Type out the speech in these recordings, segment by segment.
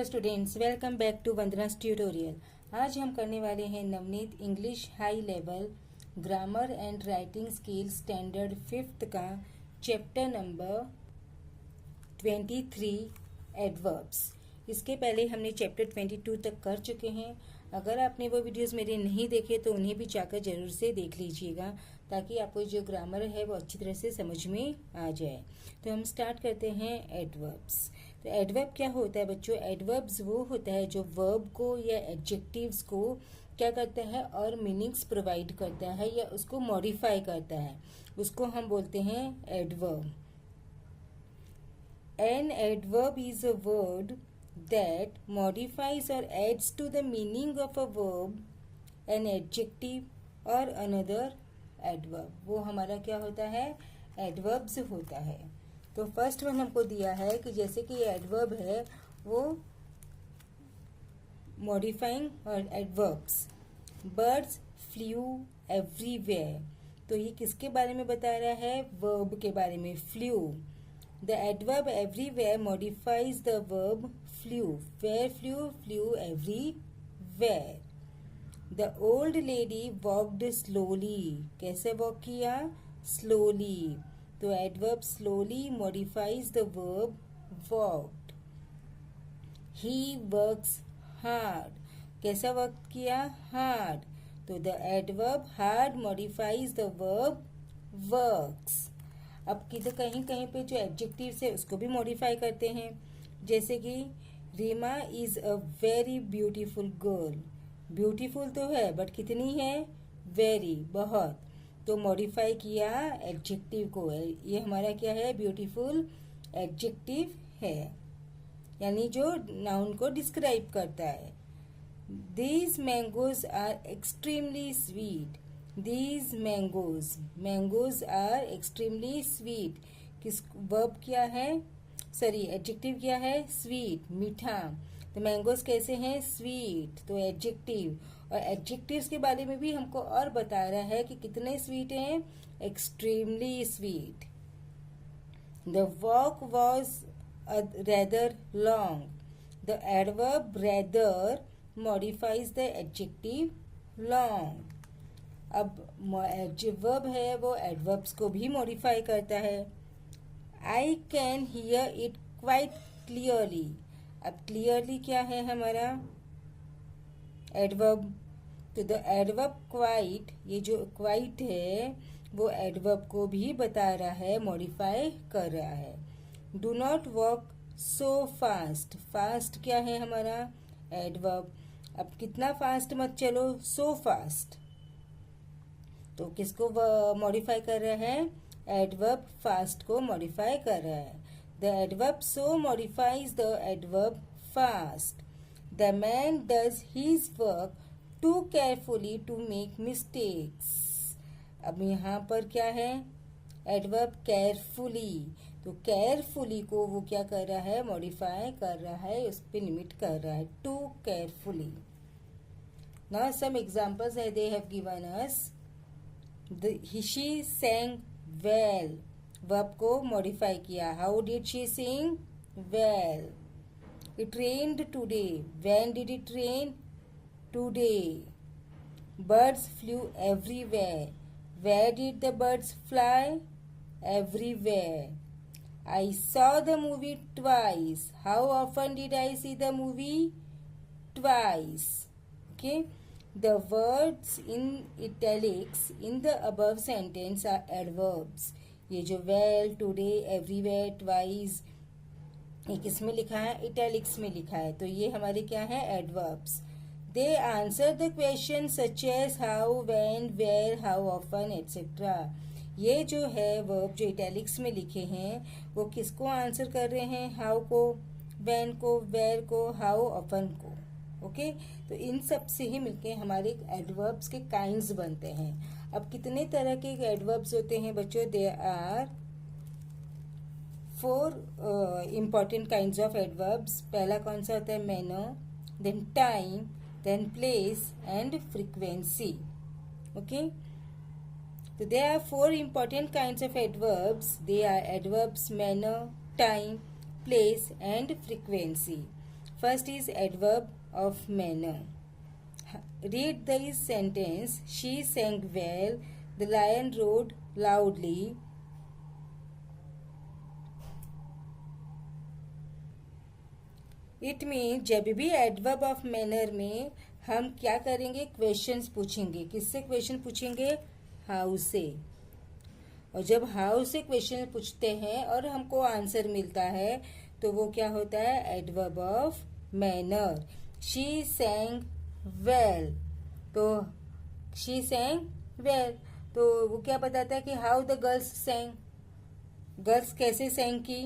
Students, welcome back to Vandana's tutorial. आज हम करने वाले हैं Navneet English high level grammar and writing skill standard 5th का चैप्टर नंबर 23 एडवर्ब्स। इसके पहले हमने चैप्टर 22 तक कर चुके हैं। अगर आपने वो वीडियोस मेरे नहीं देखे तो उन्हें भी जाकर ज़रूर से देख लीजिएगा, ताकि आपको जो ग्रामर है वो अच्छी तरह से समझ में आ जाए। तो हम स्टार्ट करते हैं एडवर्ब्स। तो एडवर्ब क्या होता है बच्चों? एडवर्ब्स वो होता है जो वर्ब को या एडजेक्टिव्स को क्या करता है और मीनिंग्स प्रोवाइड करता है या उसको मॉडिफाई करता है, उसको हम बोलते हैं adverb. An adverb is a word that modifies or adds to the meaning of a verb, an adjective or another adverb। वो हमारा क्या होता है? एडवर्ब्स होता है। तो फर्स्ट वन हमको दिया है कि जैसे कि एडवर्ब है वो मॉडिफाइंग और एडवर्ब्स। बर्ड्स फ्लू एवरीवेयर, तो ये किसके बारे में बता रहा है? वर्ब के बारे में, flu. The adverb everywhere modifies the verb flew. Where flew? Flew everywhere. The old lady walked slowly. कैसे वॉक किया? Slowly. तो adverb slowly modifies the verb walked. He works hard. कैसा वर्क किया? Hard. तो the adverb hard modifies the verb works. अब किधर कहीं कहीं पे जो एडजेक्टिव्स है उसको भी मॉडिफाई करते हैं, जैसे कि Reema is a very beautiful girl. Beautiful तो है बट कितनी है? वेरी, बहुत। तो मॉडिफाई किया एडजेक्टिव को। ये हमारा क्या है? ब्यूटीफुल एडजेक्टिव है, यानी जो नाउन को डिस्क्राइब करता है। These mangoes are extremely sweet. These mangoes are extremely sweet। किस वर्ब क्या है? सॉरी, एडजेक्टिव क्या है? स्वीट, मीठा। तो मैंगोज कैसे हैं? स्वीट, तो एडजेक्टिव। और एडजेक्टिव्स के बारे में भी हमको और बता रहा है कि कितने स्वीट हैं? Extremely sweet. The walk was rather long. The adverb rather modifies the adjective long. अब जो वर्ब है वो एडवर्ब्स को भी मॉडिफाई करता है। I can hear it quite clearly. अब क्लियरली क्या है हमारा? एडवर्ब। तो द एडवर्ब क्वाइट, ये जो क्वाइट है वो एडवर्ब को भी बता रहा है, मॉडिफाई कर रहा है। Do not walk so fast. Fast क्या है हमारा? एडवर्ब। अब कितना फास्ट मत चलो? So fast. तो किसको मॉडिफाई कर रहा है? एडवर्ब फास्ट को मॉडिफाई कर रहा है। The adverb so modifies the adverb fast. The man does his work too carefully to make mistakes. अब यहाँ पर क्या है? Adverb carefully. तो केयरफुली को वो क्या कर रहा है? मॉडिफाई कर रहा है, उस पर लिमिट कर रहा है, too carefully. Now some examples है they have given us. she sang well, verb को मॉडिफाई किया। How did she sing? Well. It rained today. When did it rain? Today. Birds flew everywhere. Where did the birds fly? Everywhere. I saw the movie twice. How often did I see the movie? Twice. Okay. The words in italics in the above sentence are adverbs। ये जो well, today, everywhere, twice, ये किस में लिखा है? italics में लिखा है। तो ये हमारे क्या है? adverbs। They answer the question such as how, when, where, how often, etc। ये जो है verb जो italics में लिखे हैं वो किसको आंसर कर रहे हैं? how को, when को, where को, how often को। ओके तो इन सब से ही मिलके हमारे एडवर्ब्स के काइंड्स बनते हैं। अब कितने तरह के एडवर्ब्स होते हैं बच्चों? They are 4 important kinds of adverbs. पहला कौन सा होता है? Manner, then time, then place and frequency. Okay, तो they are 4 important kinds of adverbs. They are adverbs manner, time, place and frequency. First is adverb of manner. Read this sentence. She sang well. The lion roared loudly. It mean जब भी adverb of manner में हम क्या करेंगे, questions पूछेंगे. किससे question पूछेंगे? How से. और जब हाउ से क्वेश्चन पूछते हैं और हमको आंसर मिलता है तो वो क्या होता है? Adverb of manner. She सैंग well, तो शी सैंग वेल, तो वो क्या बताता है कि हाउ द गर्ल्स सैंग. गर्ल्स कैसे सैंग की?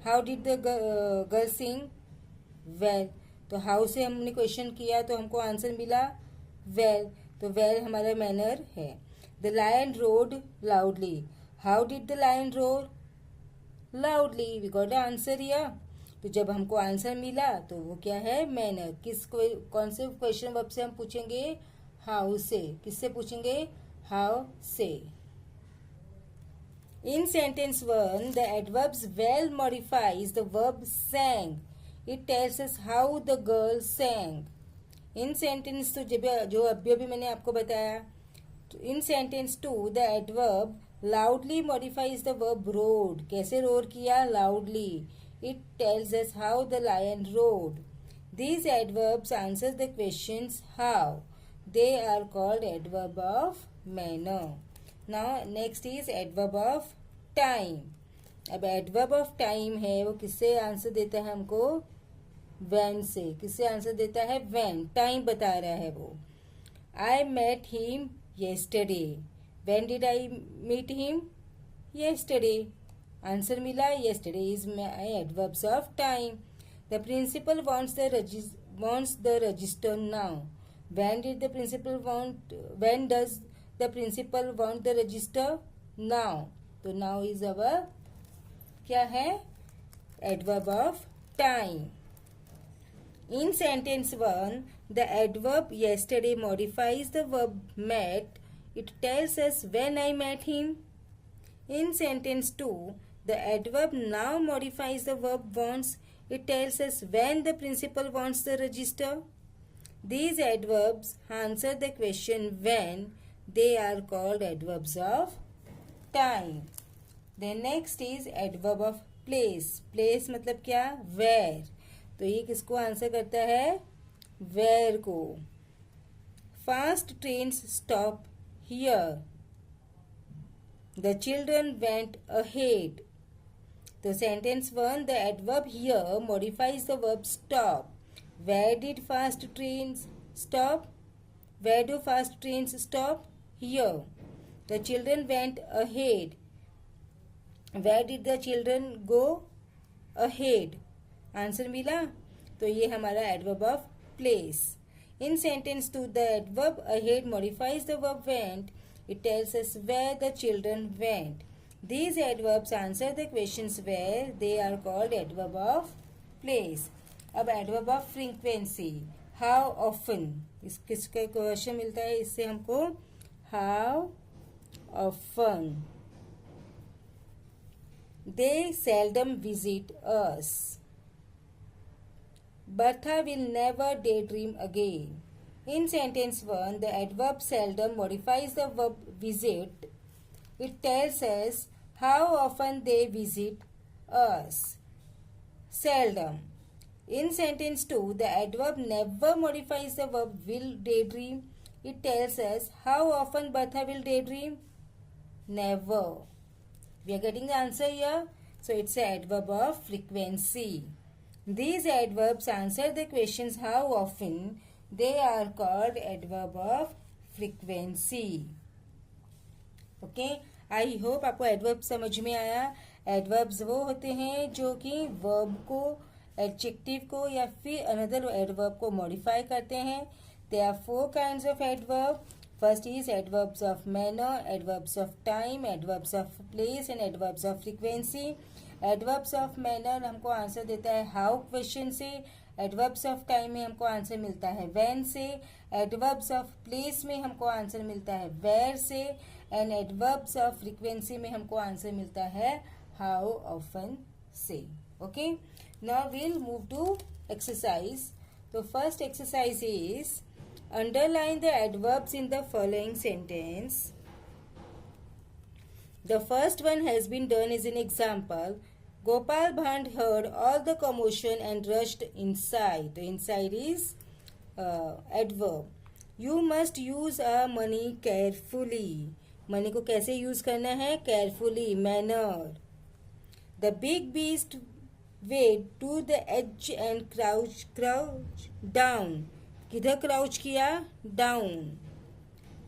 How did the girls Singh well. तो हाउ से हमने क्वेश्चन किया तो हमको आंसर मिला वेल. तो वेल हमारा मैनर है. The lion roared loudly. How did the lion roar? Loudly. We got the answer here. तो जब हमको आंसर मिला तो वो क्या है? मैनर. कौन से क्वेश्चन वर्ब से हम पूछेंगे? हाउ से. किससे पूछेंगे? हाउ से. In sentence 1, the adverbs well modifies the verb sang. It tells us how the girl sang. In sentence तो जो अभी मैंने आपको बताया. In sentence 2, the adverb loudly modifies the verb roared. कैसे roar किया? Loudly. It tells us how the lion roared. These adverbs answer the questions how. They are called adverb of manner. Now next is adverb of time. अब adverb of time है वो किससे answer देता है हमको? when से. किससे answer देता है? when. टाइम बता रहा है वो. I met him yesterday. when did I meet him? yesterday. Answer मिला. yesterday is my adverbs of time. The principal wants the register now. When does the principal want the register? now. तो now is our क्या है? adverb of time. In sentence 1, the adverb yesterday modifies the verb met. It tells us when I met him. In sentence 2, the adverb now modifies the verb wants. It tells us when the principal wants the register. These adverbs answer the question when. They are called adverbs of time. Then next is adverb of place. place मतलब क्या? where. तो ये किसको answer करता है? where को. Fast trains stop here. The children went ahead. तो sentence 1, the adverb here modifies the verb stop. Where did fast trains stop? Where do fast trains stop? Here. The children went ahead. Where did the children go? Ahead. Answer मिला. तो ये हमारा adverb of place. In sentence 2, the adverb ahead modifies the verb went. It tells us where the children went. These adverbs answer the questions where. They are called adverb of place. अब adverb of frequency. How often. किसका question मिलता है इससे हमको? How often. They seldom visit us. Bertha will never daydream again. In sentence 1, the adverb seldom modifies the verb visit. It tells us how often they visit us. Seldom. In sentence 2, the adverb never modifies the verb will daydream. It tells us how often Bertha will daydream. Never. We are getting the answer here. So it's an adverb of frequency. These adverbs answer the questions how often. They are called adverb of frequency. Okay. I hope आपको adverb समझ में आया. Adverbs वो होते हैं जो कि verb को, एडजेक्टिव को या फिर अनदर एडवर्ब को मॉडिफाई करते हैं. There are 4 kinds of adverb. First is adverbs of manner, adverbs of time, adverbs of place and adverbs of frequency. Adverbs of manner हमको आंसर देता है how क्वेश्चन से. Adverbs of time में हमको answer मिलता है when से. Adverbs of place में हमको आंसर मिलता है where से. And adverbs of frequency में हमको आंसर मिलता है how often से. Okay. Now we'll move to exercise. The first exercise is underline the adverbs in the following sentence. The first one has been done as an example. Gopal Bhand heard all the commotion and rushed inside. The inside is adverb. You must use a money carefully. Money को कैसे use करना है? Carefully, manner. The big beast wade to the edge and crouch down. किधर crouch किया? Down.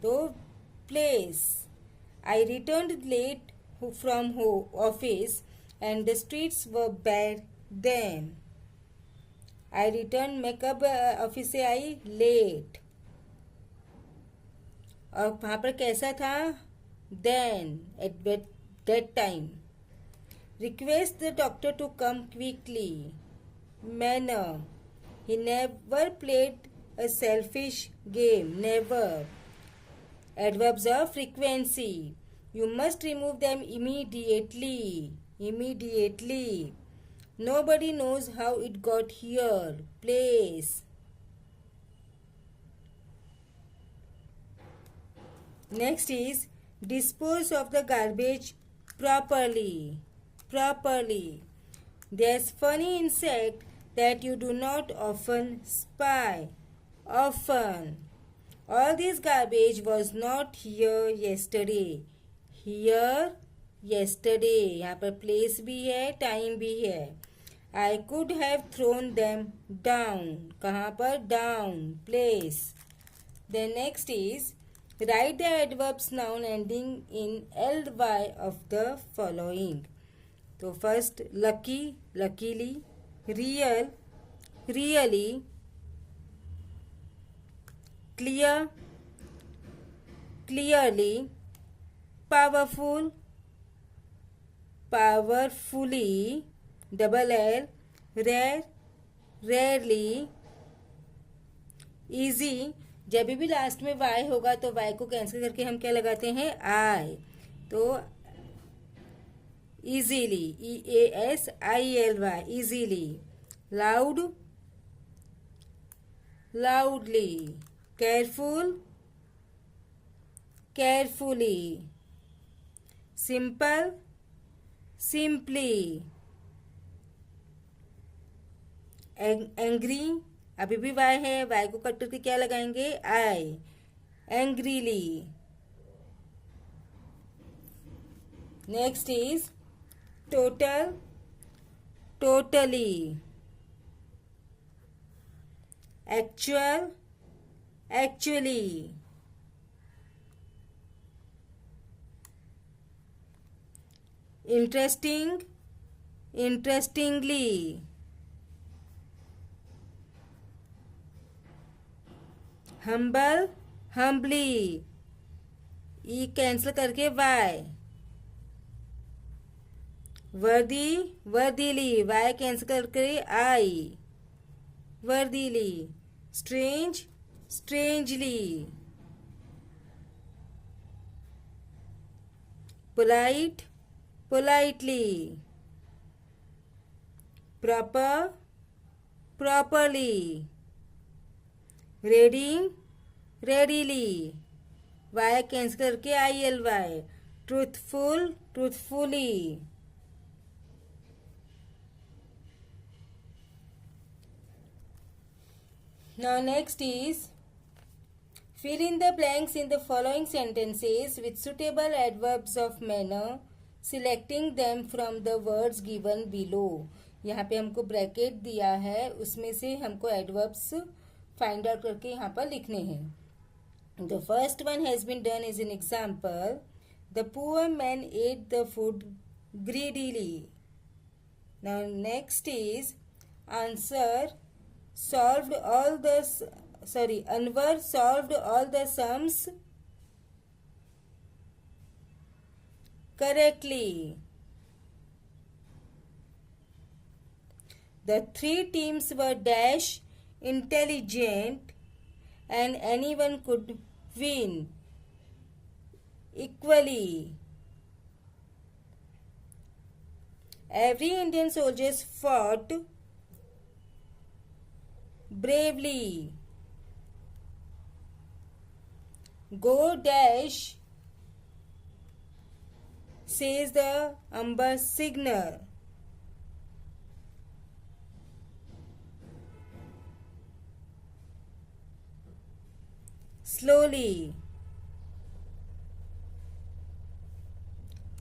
तो place. I returned late from office and the streets were bare then. I returned, मैं कब office से आई? लेट. और वहाँ पर कैसा था? then, at that time. Request the doctor to come quickly. manner. He never played a selfish game. never. Adverbs of frequency. You must remove them immediately. Immediately. Nobody knows how it got here. Place. Next is dispose of the garbage properly. Properly. There's funny insect that you do not often spy. Often. All this garbage was not here yesterday. Here, yesterday. यहाँ पर place भी है, time भी है. I could have thrown them down. कहाँ पर? Down. Place. Then next is write the adverbs noun ending in ly of the following. तो first lucky, luckily, real, really, clear, clearly, powerful, powerfully, double L, rare, rarely, easy. जब भी last में y होगा तो y को cancel करके हम क्या लगाते हैं? I. तो easily, EASILY, easily. Loud, loudly. Careful, carefully. Simple, simply. Angry, अभी भी y है, y को कट करके क्या लगाएंगे? I. Angrily. Next is total, totally. Actual, actually. Interesting, interestingly. Humble, humbly. E cancel करके y. Worthy, worthily. y cancel करके I. Worthily. Strange, strangely. Polite, politely. Proper, properly. Ready, readily. y cancel करके ILY. Truthful, truthfully. Now next is fill in the blanks in the following sentences with suitable adverbs of manner, selecting them from the words given below. यहाँ पे हमको bracket दिया है, उसमें से हमको adverbs find out करके यहाँ पर लिखने हैं. The first one has been done as an example. The poor man ate the food greedily. Now next is answer. Anwar solved all the sums correctly. The three teams were dash intelligent and anyone could win equally. Every Indian soldier fought bravely. Go dash, says the amber signal. Slowly.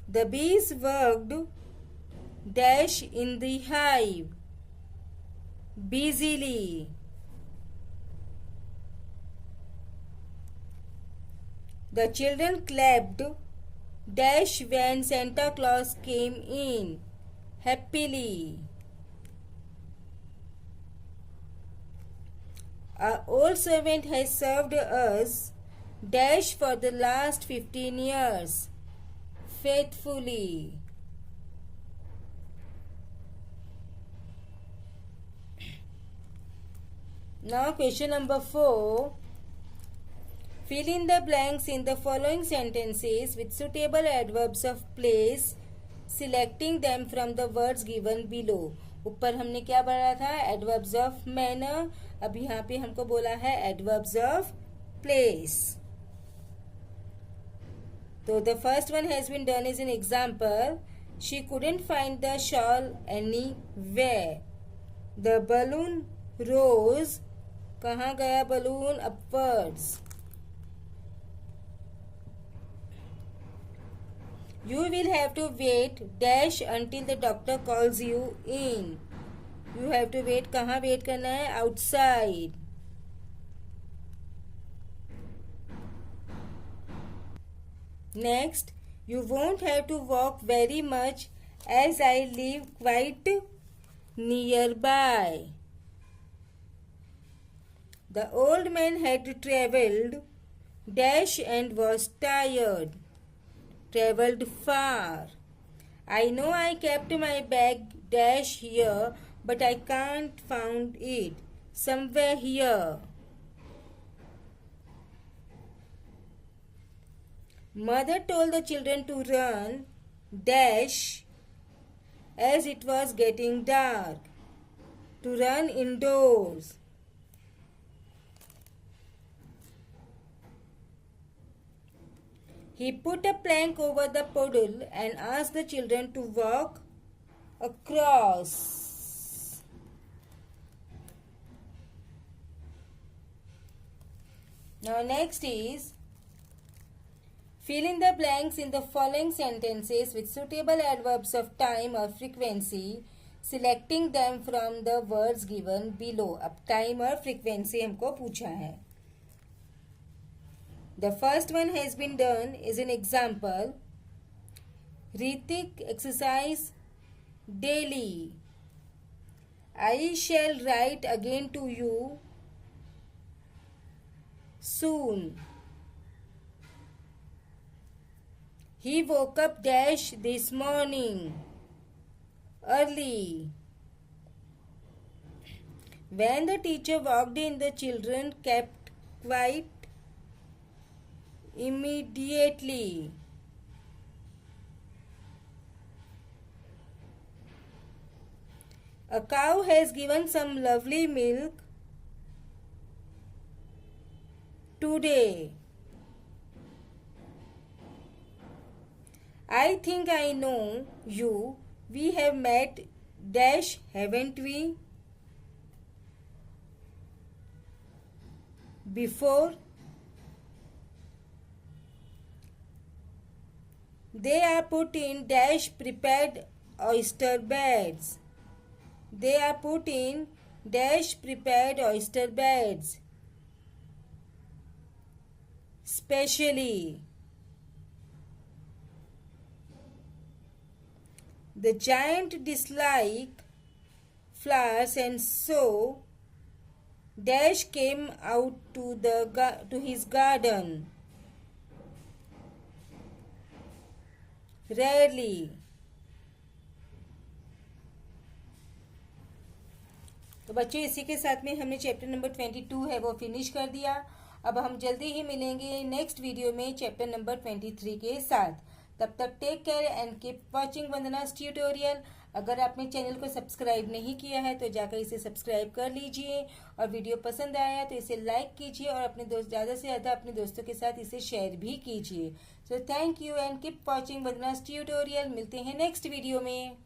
The bees worked dash in the hive busily. The children clapped dash when Santa Claus came in happily. Our old servant has served us dash for the last 15 years faithfully. Now question number 4. Fill in the blanks in the following sentences with suitable adverbs of place, selecting them from the words given below. ऊपर हमने क्या पढ़ा था? Adverbs of manner. अब यहाँ पे हमको बोला है adverbs of place. So the first one has been done as an example. She couldn't find the shawl anywhere. The balloon rose. कहाँ गया balloon? Upwards. You will have to wait dash until the doctor calls you in. You have to wait. कहाँ wait करना है? Outside. Next, you won't have to walk very much as I live quite nearby. The old man had travelled dash and was tired. Travelled far. I know I kept my bag dash here, but I can't found it. Somewhere here. Mother told the children to run dash as it was getting dark. To run indoors. He put a plank over the puddle and asked the children to walk across. Now next is fill in the blanks in the following sentences with suitable adverbs of time or frequency, selecting them from the words given below. अब time और frequency हमको पूछा है. The first one has been done is an example. Ritik exercise daily. I shall write again to you soon. He woke up dash this morning early. When the teacher walked in, the children kept quiet immediately. A cow has given some lovely milk today. I think I know you. We have met dash, haven't we? Before. They are put in dash prepared oyster beds. They are put in dash prepared oyster beds. Specially. The giant disliked flowers and so dash came out to his garden. Rarely. तो बच्चों इसी के साथ में हमने chapter number 22 है वो finish कर दिया. अब हम जल्दी ही मिलेंगे नेक्स्ट वीडियो में चैप्टर नंबर 23 के साथ. तब तक take care and keep watching Vandana's tutorial. अगर आपने चैनल को सब्सक्राइब नहीं किया है तो जाकर इसे सब्सक्राइब कर लीजिए, और वीडियो पसंद आया तो इसे लाइक कीजिए और अपने दोस्त ज़्यादा से ज़्यादा अपने दोस्तों के साथ इसे शेयर भी कीजिए। So thank you and keep watching Vandana's tutorial. मिलते हैं नेक्स्ट वीडियो में।